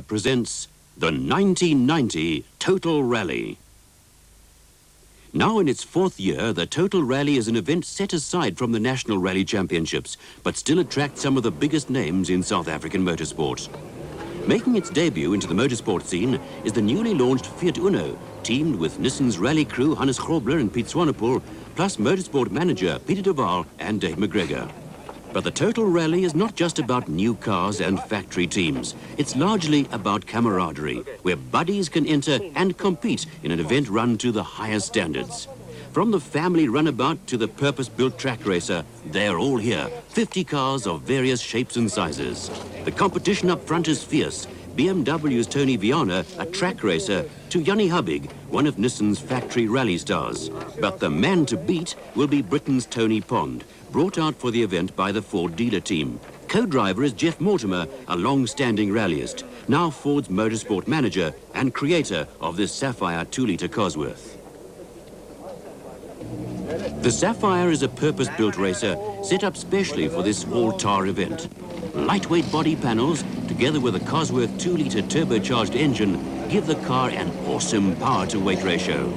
presents the 1990 Total Rally. Now in its fourth year, the Total Rally is an event set aside from the National Rally Championships, but still attracts some of the biggest names in South African motorsport. Making its debut into the motorsport scene is the newly launched Fiat Uno, teamed with Nissan's rally crew Hannes Grobler and Piet Swanepoel, plus motorsport manager Peter de Waal and Dave McGregor. But the Total Rally is not just about new cars and factory teams. It's largely about camaraderie, where buddies can enter and compete in an event run to the highest standards. From the family runabout to the purpose-built track racer, they're all here, 50 cars of various shapes and sizes. The competition up front is fierce. BMW's Tony Viana, a track racer, to Jannie Hubig, one of Nissan's factory rally stars. But the man to beat will be Britain's Tony Pond, brought out for the event by the Ford dealer team. Co-driver is Jeff Mortimer, a long-standing rallyist, now Ford's motorsport manager and creator of this Sapphire 2-litre Cosworth. The Sapphire is a purpose-built racer set up specially for this all-tar event. Lightweight body panels, together with a Cosworth 2-litre turbocharged engine, give the car an awesome power-to-weight ratio.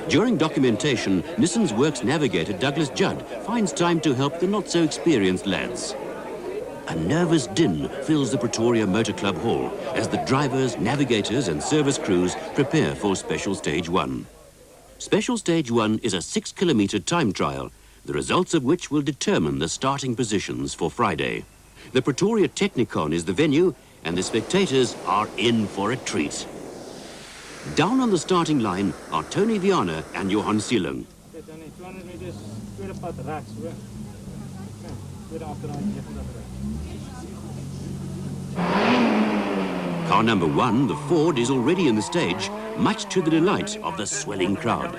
During documentation, Nissan's works navigator Douglas Judd finds time to help the not-so-experienced lads. A nervous din fills the Pretoria Motor Club hall as the drivers, navigators and service crews prepare for Special Stage 1. Special Stage 1 is a 6-kilometre time trial, the results of which will determine the starting positions for Friday. The Pretoria Technikon is the venue, and the spectators are in for a treat. Down on the starting line are Tony Viana and Johan Seeling. Car number 1, the Ford, is already in the stage, much to the delight of the swelling crowd.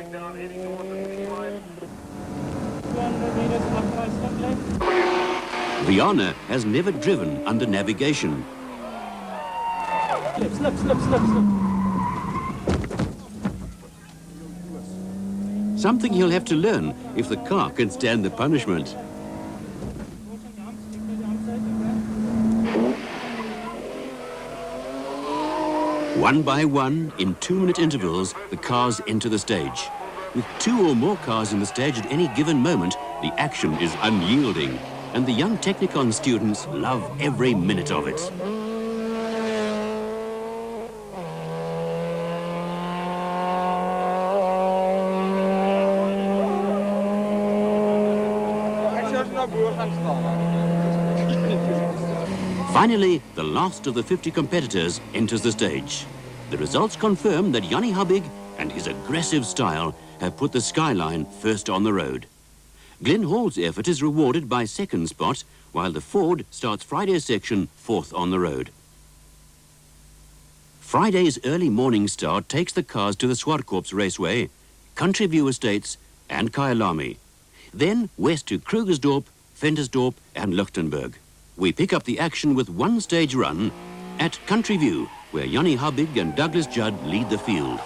Viana has never driven under navigation. Slip. Something he'll have to learn if the car can stand the punishment. One by one, in 2-minute intervals, the cars enter the stage. With 2 or more cars in the stage at any given moment, the action is unyielding, and the young Technikon students love every minute of it. Finally, the last of the 50 competitors enters the stage. The results confirm that Jannie Hubig and his aggressive style have put the Skyline first on the road. Glenn Hall's effort is rewarded by second spot, while the Ford starts Friday's section 4th on the road. Friday's early morning start takes the cars to the Swartkorps Raceway, Country View Estates and Kyalami. Then west to Krugersdorp, Ventersdorp and Lichtenburg. We pick up the action with one stage run at Country View, where Jannie Hubig and Douglas Judd lead the field.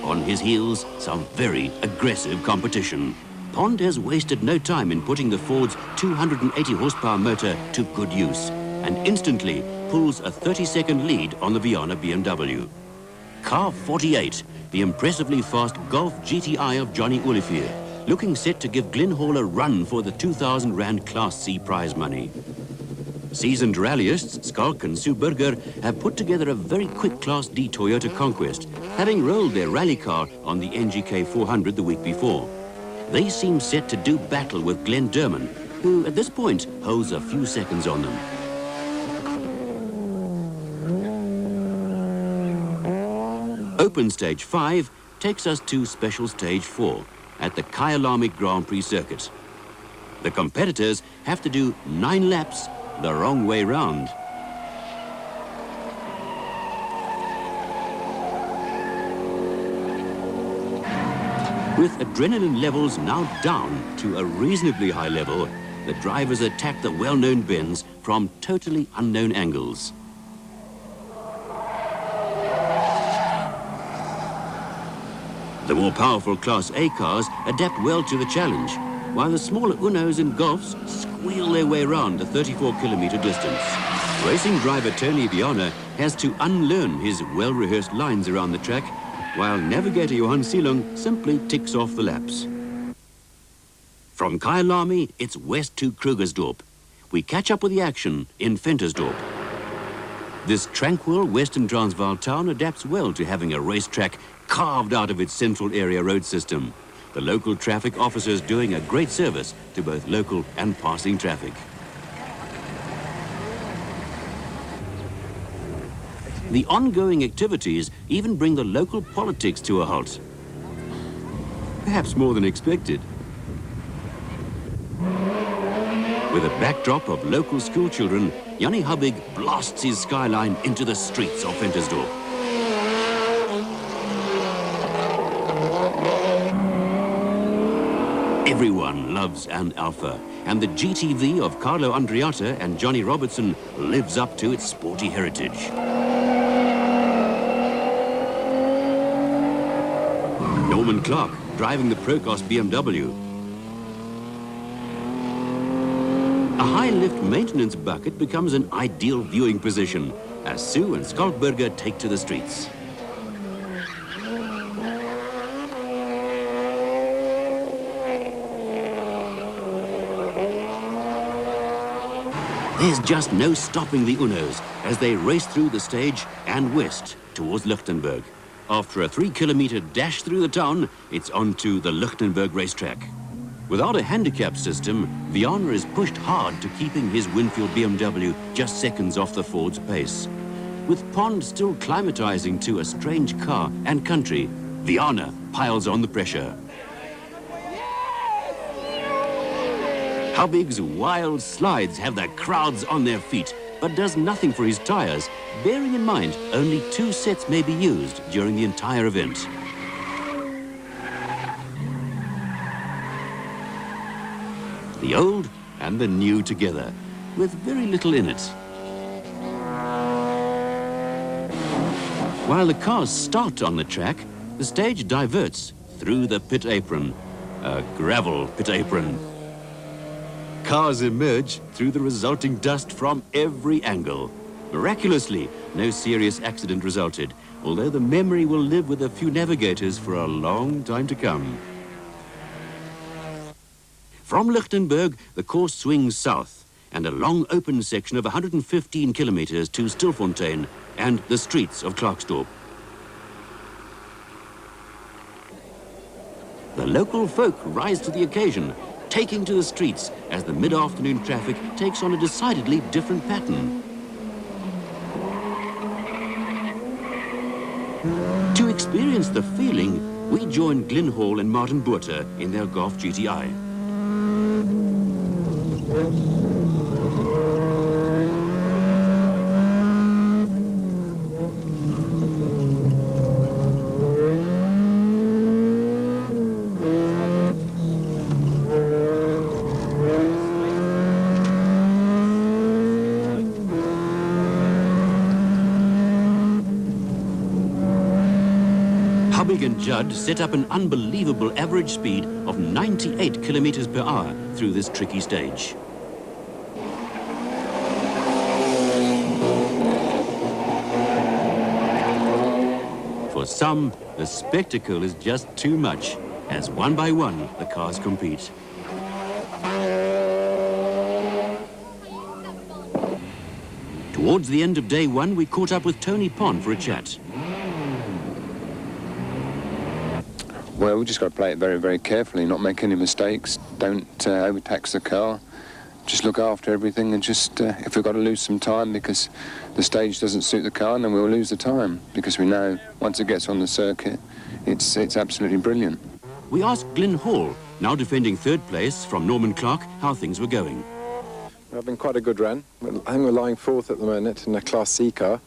On his heels, some very aggressive competition. Pond has wasted no time in putting the Ford's 280 horsepower motor to good use and instantly pulls a 30-second lead on the Viana BMW. Car 48, the impressively fast Golf GTI of Johnny Olivier, looking set to give Glenn Hall a run for the 2,000 Rand Class C prize money. Seasoned rallyists Schalk and Sue Burger have put together a very quick Class D Toyota Conquest, having rolled their rally car on the NGK 400 the week before. They seem set to do battle with Glenn Durman, who at this point holds a few seconds on them. Open Stage 5 takes us to Special Stage 4 at the Kyalami Grand Prix circuit. The competitors have to do 9 laps the wrong way round. With adrenaline levels now down to a reasonably high level, the drivers attack the well-known bends from totally unknown angles. The more powerful Class A cars adapt well to the challenge, while the smaller Unos and Golfs squeal their way around the 34-kilometre distance. Racing driver Tony Viana has to unlearn his well-rehearsed lines around the track, while navigator Johan Silung simply ticks off the laps. From Kyalami, it's west to Krugersdorp. We catch up with the action in Ventersdorp. This tranquil Western Transvaal town adapts well to having a racetrack carved out of its central area road system. The local traffic officers doing a great service to both local and passing traffic. The ongoing activities even bring the local politics to a halt. Perhaps more than expected. With a backdrop of local school children, Jannie Habig blasts his skyline into the streets of Ventersdorp. Everyone loves an Alpha, and the GTV of Carlo Andreatta and Johnny Robertson lives up to its sporty heritage. Norman Clark driving the Procost BMW. A high-lift maintenance bucket becomes an ideal viewing position as Sue and Skalkberger take to the streets. There's just no stopping the Unos as they race through the stage and west towards Lichtenberg. After a 3-kilometer dash through the town, it's on to the Lichtenberg racetrack. Without a handicap system, Viana is pushed hard to keeping his Winfield BMW just seconds off the Ford's pace. With Pond still climatizing to a strange car and country, Viana piles on the pressure. Habig's wild slides have the crowds on their feet, but does nothing for his tires, bearing in mind only 2 sets may be used during the entire event. The old and the new together, with very little in it. While the cars start on the track, the stage diverts through the pit apron, a gravel pit apron. Cars emerge through the resulting dust from every angle. Miraculously, no serious accident resulted, although the memory will live with a few navigators for a long time to come. From Lichtenberg, the course swings south, and a long open section of 115 kilometers to Stilfontein and the streets of Klerksdorp. The local folk rise to the occasion, taking to the streets as the mid-afternoon traffic takes on a decidedly different pattern. To experience the feeling, we join Glyn Hall and Martin Botha in their Golf GTI. Habig and Judd set up an unbelievable average speed of 98 kilometers per hour through this tricky stage. For some, the spectacle is just too much, as one by one the cars compete. Towards the end of day one, we caught up with Tony Pond for a chat. Well, we just got to play it very, very carefully, not make any mistakes, don't overtax the car, just look after everything, and just, if we've got to lose some time because the stage doesn't suit the car, then we'll lose the time, because we know once it gets on the circuit, it's absolutely brilliant. We asked Glyn Hall, now defending third place from Norman Clark, how things were going. It's been quite a good run. I think we're lying fourth at the moment in a Class C car.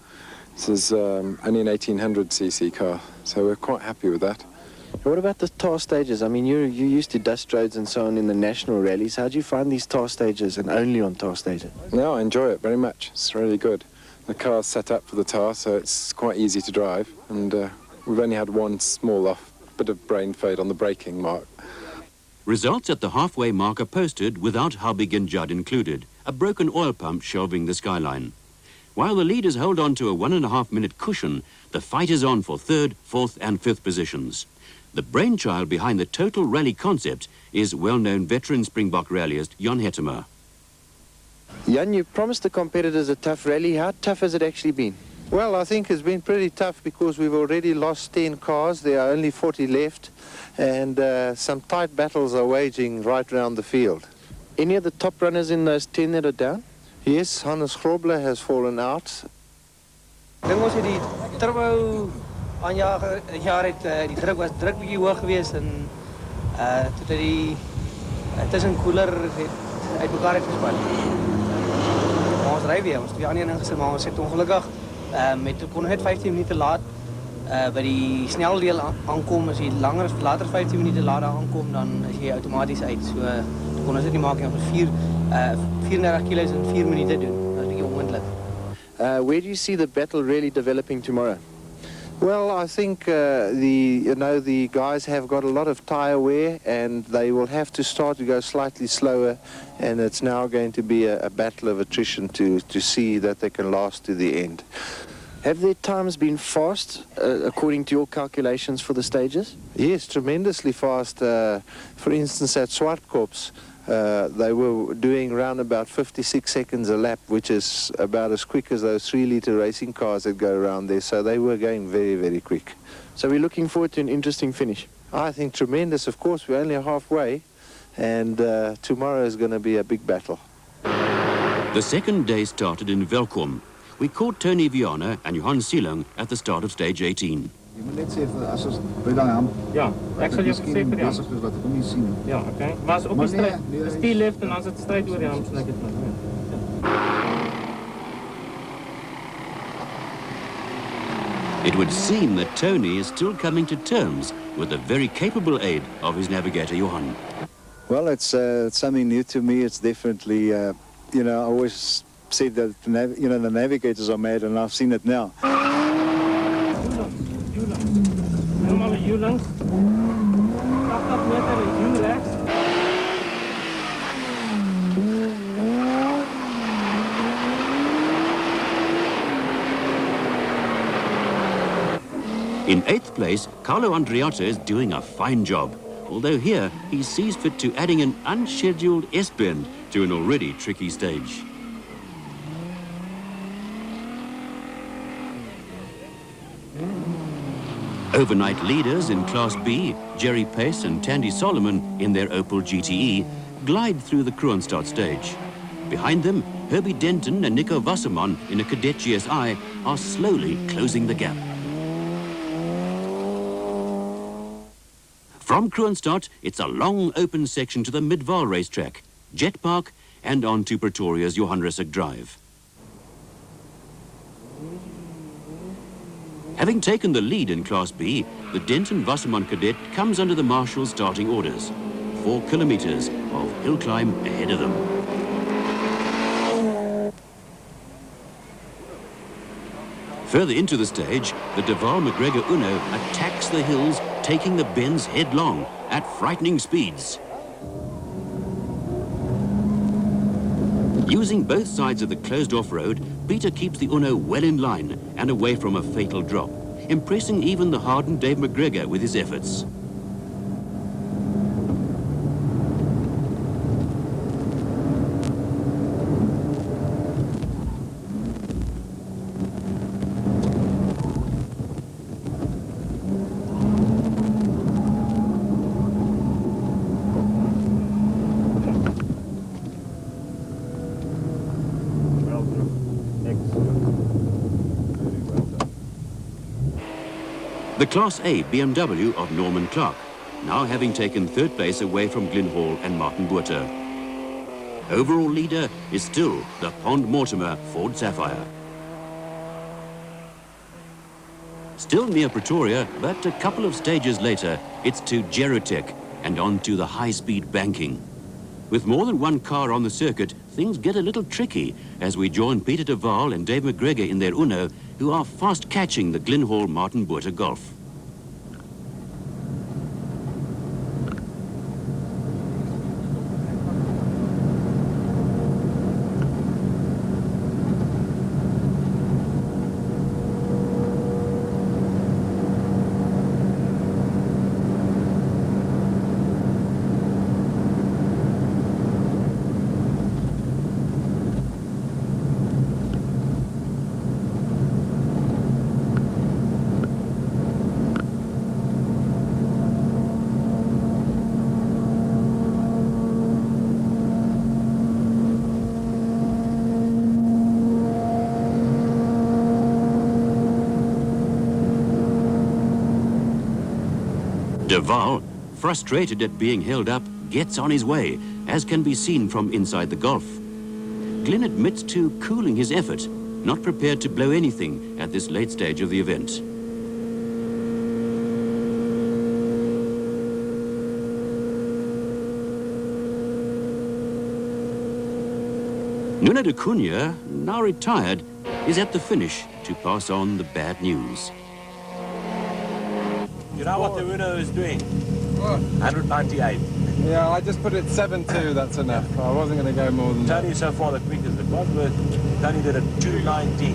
This is only an 1800cc car, so we're quite happy with that. What about the tar stages? I mean, you're used to dust roads and so on in the national rallies. How do you find these tar stages and only on tar stages? No, I enjoy it very much. It's really good. The car's set up for the tar, so it's quite easy to drive. And we've only had one small bit of brain fade on the braking mark. Results at the halfway mark are posted without Habig and Judd included, a broken oil pump shelving the skyline. While the leaders hold on to a 1.5-minute cushion, the fight is on for 3rd, 4th and 5th positions. The brainchild behind the total rally concept is well-known veteran Springbok rallyist Jan Hettemer. Jan, you promised the competitors a tough rally. How tough has it actually been? Well, I think it's been pretty tough because we've already lost 10 cars. There are only 40 left, and some tight battles are waging right around the field. Any of the top runners in those 10 that are down? Yes, Hannes Grobler has fallen out. Ek dink ons het die turbo aanjager jaar het die druk was bietjie hoog geweest en toe dat die tussen koeler het uit mekaar gespan. Maar ons ry weer, ons het weer aan een ingesit, maar ons het ongelukkig met kon net 15 minute laat by die sneldeel aankom. As jy later 15 minute later aankom, dan is jy outomaties uit. So kon ons dit nie maak nie, ons 34 kilos in 4 minute doen. Dat is bietjie onmoontlik. Where do you see the battle really developing tomorrow? Well, I think the guys have got a lot of tyre wear, and they will have to start to go slightly slower, and it's now going to be a battle of attrition to see that they can last to the end. Have their times been fast, according to your calculations for the stages? Yes, tremendously fast. For instance, at Swartkorps, they were doing around about 56 seconds a lap, which is about as quick as those 3-litre racing cars that go around there. So they were going very, very quick. So we're looking forward to an interesting finish. I think tremendous. Of course, we're only halfway, and tomorrow is going to be a big battle. The second day started in Welkom. We caught Tony Viana and Johan Silang at the start of stage 18. Jy moet net sê vir as ons by daai ham. Ja, ek sal jou sê vir die ham. Besig is wat ek kom nie sien. Ja, okay. Maar as op die stryd, dis die left en dan is dit stryd oor die ham, so ek dit nou. It would seem that Tony is still coming to terms with the very capable aid of his navigator Johan. Well, it's something new to me. It's definitely, I always said that the navigators are mad, and I've seen it now. Helemaal hier langs. 80 meter is hier rechts. In 8th place, Carlo Andreatta is doing a fine job, although here he sees fit to adding an unscheduled S-bend to an already tricky stage. Overnight leaders in Class B, Jerry Pace and Tandy Solomon in their Opel GTE, glide through the Kroonstad stage. Behind them, Herbie Denton and Nico Wasserman in a Cadet GSI are slowly closing the gap. From Kroonstad, it's a long open section to the Midvaal racetrack, Jet Park and on to Pretoria's Johan Rissik Drive. Having taken the lead in Class B, the Denton-Wasserman cadet comes under the marshal's starting orders. 4 kilometers of hill climb ahead of them. Further into the stage, the De Waal McGregor Uno attacks the hills, taking the bends headlong at frightening speeds. Using both sides of the closed-off road, Peter keeps the Uno well in line and away from a fatal drop, impressing even the hardened Dave McGregor with his efforts. The Class A BMW of Norman Clark, now having taken 3rd place away from Glyn Hall and Martin Botha. Overall leader is still the Pond Mortimer Ford Sapphire. Still near Pretoria, but a couple of stages later, it's to Gerotech and on to the high-speed banking. With more than one car on the circuit, things get a little tricky as we join Peter de Waal and Dave McGregor in their Uno, who are fast catching the Glyn Hall Martin Botha Golf. De Waal, frustrated at being held up, gets on his way, as can be seen from inside the Golf. Glenn admits to cooling his effort, not prepared to blow anything at this late stage of the event. Nuno de Cunha, now retired, is at the finish to pass on the bad news. You know what the Uno is doing? 198. Yeah, I just put it 7.2, that's enough. I wasn't going to go more than that. Tony so far the quickest at Bosworth. Tony did a 219.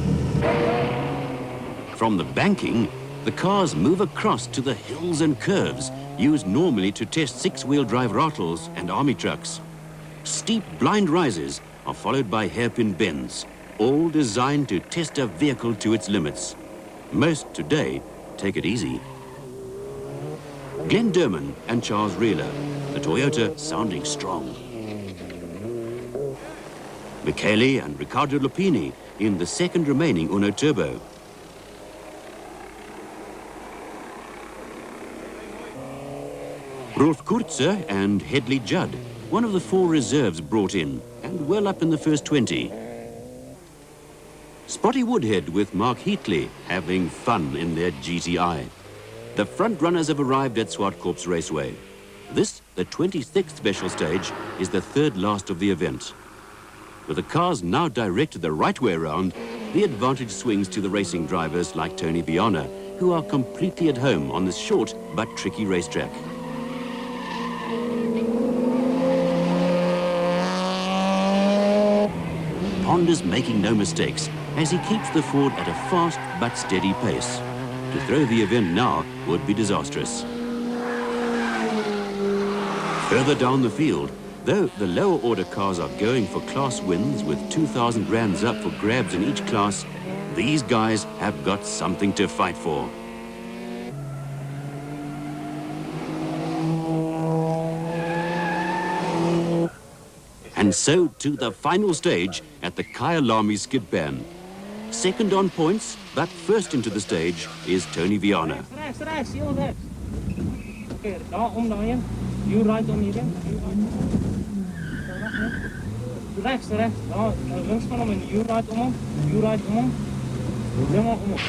From the banking, the cars move across to the hills and curves used normally to test six-wheel drive rattles and army trucks. Steep blind rises are followed by hairpin bends, all designed to test a vehicle to its limits. Most today take it easy. Glenn Durman and Charles Reeler, the Toyota sounding strong. Michele and Riccardo Lupini in the second remaining Uno Turbo. Rolf Kurzer and Hedley Judd, one of the 4 reserves brought in, and well up in the first 20. Spotty Woodhead with Mark Heatley having fun in their GTI. The front runners have arrived at Swartkorps Raceway. This, the 26th special stage, is the third last of the event. With the cars now directed the right way around, the advantage swings to the racing drivers like Tony Viana, who are completely at home on this short but tricky racetrack. Pond is making no mistakes as he keeps the Ford at a fast but steady pace. To throw the event now would be disastrous. Further down the field, though the lower order cars are going for class wins with 2,000 rands up for grabs in each class, these guys have got something to fight for. And so to the final stage at the Kyalami skid pan. Second on points, but first into the stage is Tony Viana. Rechts, heel rechts. Okay, daar om daarheen. You right om hierin. Rechts, daar, links van hem en you right om hem. You right om hem. Helemaal om hem.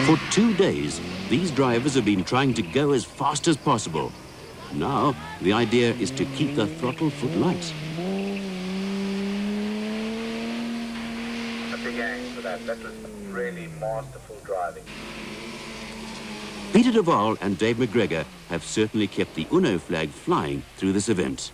For 2 days, these drivers have been trying to go as fast as possible. Now, the idea is to keep the throttle foot light. A big aim for that. That was really masterful driving. Peter de Waal and Dave McGregor have certainly kept the Uno flag flying through this event.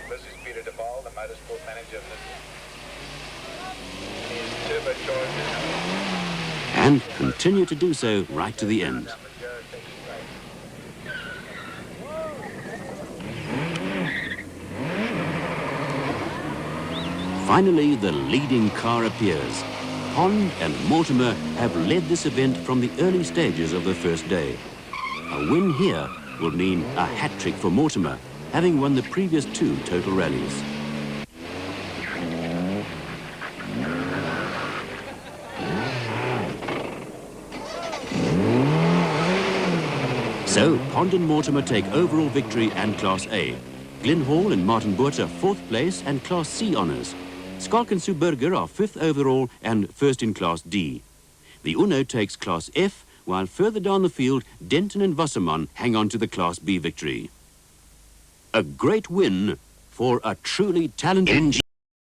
This is Peter de Waal, the motorsport manager of this. Turbocharged. And continue to do so right to the end. Finally, the leading car appears. Pond and Mortimer have led this event from the early stages of the first day. A win here will mean a hat-trick for Mortimer, having won the previous 2 total rallies. So, Pond and Mortimer take overall victory and Class A. Glenn Hall and Martin Botha 4th place and Class C honours. Schalk and Sue Berger are 5th overall and 1st in Class D. The Uno takes Class F, while further down the field, Denton and Wasserman hang on to the Class B victory. A great win for a truly talented